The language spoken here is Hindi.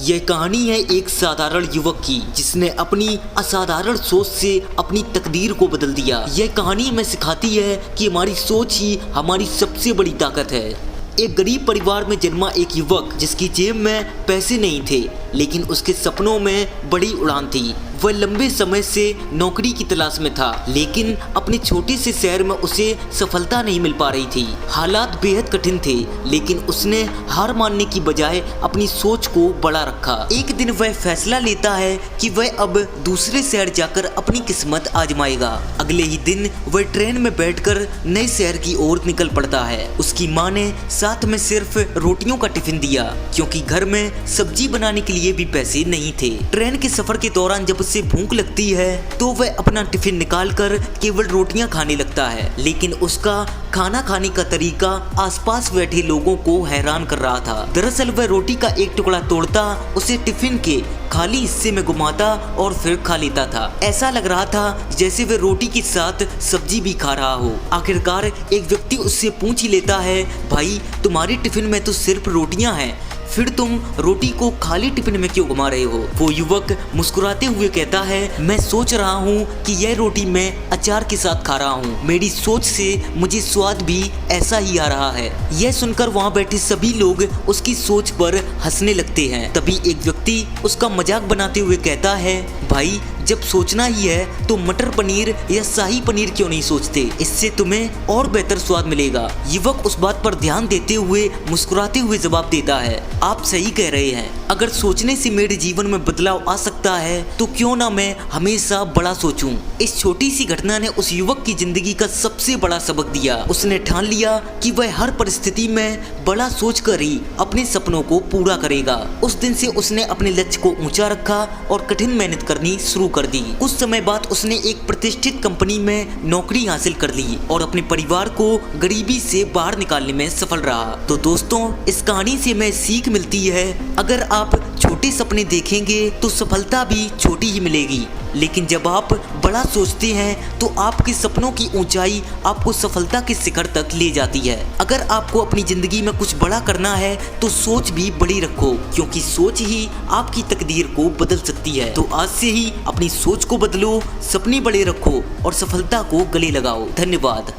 यह कहानी है एक साधारण युवक की जिसने अपनी असाधारण सोच से अपनी तकदीर को बदल दिया। यह कहानी हमें सिखाती है कि हमारी सोच ही हमारी सबसे बड़ी ताकत है। एक गरीब परिवार में जन्मा एक युवक जिसकी जेब में पैसे नहीं थे, लेकिन उसके सपनों में बड़ी उड़ान थी। वह लंबे समय से नौकरी की तलाश में था, लेकिन अपने छोटे से शहर में उसे सफलता नहीं मिल पा रही थी। हालात बेहद कठिन थे, लेकिन उसने हार मानने की बजाय अपनी सोच को बड़ा रखा। एक दिन वह फैसला लेता है कि वह अब दूसरे शहर जाकर अपनी किस्मत आजमाएगा। अगले ही दिन वह ट्रेन में बैठकर नए शहर की ओर निकल पड़ता है। उसकी माँ ने साथ में सिर्फ रोटियों का टिफिन दिया, क्योंकि घर में सब्जी बनाने के लिए भी पैसे नहीं थे। ट्रेन के सफर के दौरान जब उसे भूख लगती है तो वह अपना टिफिन निकालकर केवल रोटियां खाने लगता है, लेकिन उसका खाना खाने का तरीका आसपास बैठे लोगों को हैरान कर रहा था। दरअसल वह रोटी का एक टुकड़ा तोड़ता, उसे टिफिन के खाली हिस्से में घुमाता और फिर खा लेता था। ऐसा लग रहा था जैसे वह रोटी के साथ सब्जी भी खा रहा हो। आखिरकार एक व्यक्ति उससे पूछ ही लेता है, भाई तुम्हारे टिफिन में तो सिर्फ रोटियां हैं, फिर तुम रोटी को खाली टिफिन में क्यों घुमा रहे हो? वो युवक मुस्कुराते हुए कहता है, मैं सोच रहा हूँ कि यह रोटी मैं अचार के साथ खा रहा हूँ। मेरी सोच से मुझे स्वाद भी ऐसा ही आ रहा है। यह सुनकर वहाँ बैठे सभी लोग उसकी सोच पर हंसने लगते हैं। तभी एक व्यक्ति उसका मजाक बनाते हुए कहता है, भाई जब सोचना ही है तो मटर पनीर या शाही पनीर क्यों नहीं सोचते? इससे तुम्हें और बेहतर स्वाद मिलेगा। युवक उस बात पर ध्यान देते हुए मुस्कुराते हुए जवाब देता है, आप सही कह रहे हैं। अगर सोचने से मेरे जीवन में बदलाव आ सकता है तो क्यों ना मैं हमेशा बड़ा सोचूं। इस छोटी सी घटना ने उस युवक की जिंदगी का सबसे बड़ा सबक दिया। उसने ठान लिया कि वह हर परिस्थिति में बड़ा सोचकर ही अपने सपनों को पूरा करेगा। उस दिन से उसने अपने लक्ष्य को ऊंचा रखा और कठिन मेहनत करनी शुरू कर दी। कुछ समय बाद उसने एक प्रतिष्ठित कंपनी में नौकरी हासिल कर ली और अपने परिवार को गरीबी से बाहर निकालने में सफल रहा। तो दोस्तों, इस कहानी से हमें सीख मिलती है, अगर आप छोटे सपने देखेंगे तो सफलता भी छोटी ही मिलेगी, लेकिन जब आप बड़ा सोचते हैं तो आपके सपनों की ऊंचाई आपको सफलता के शिखर तक ले जाती है। अगर आपको अपनी जिंदगी में कुछ बड़ा करना है तो सोच भी बड़ी रखो, क्योंकि सोच ही आपकी तकदीर को बदल सकती है। तो आज से ही अपनी सोच को बदलो, सपने बड़े रखो और सफलता को गले लगाओ। धन्यवाद।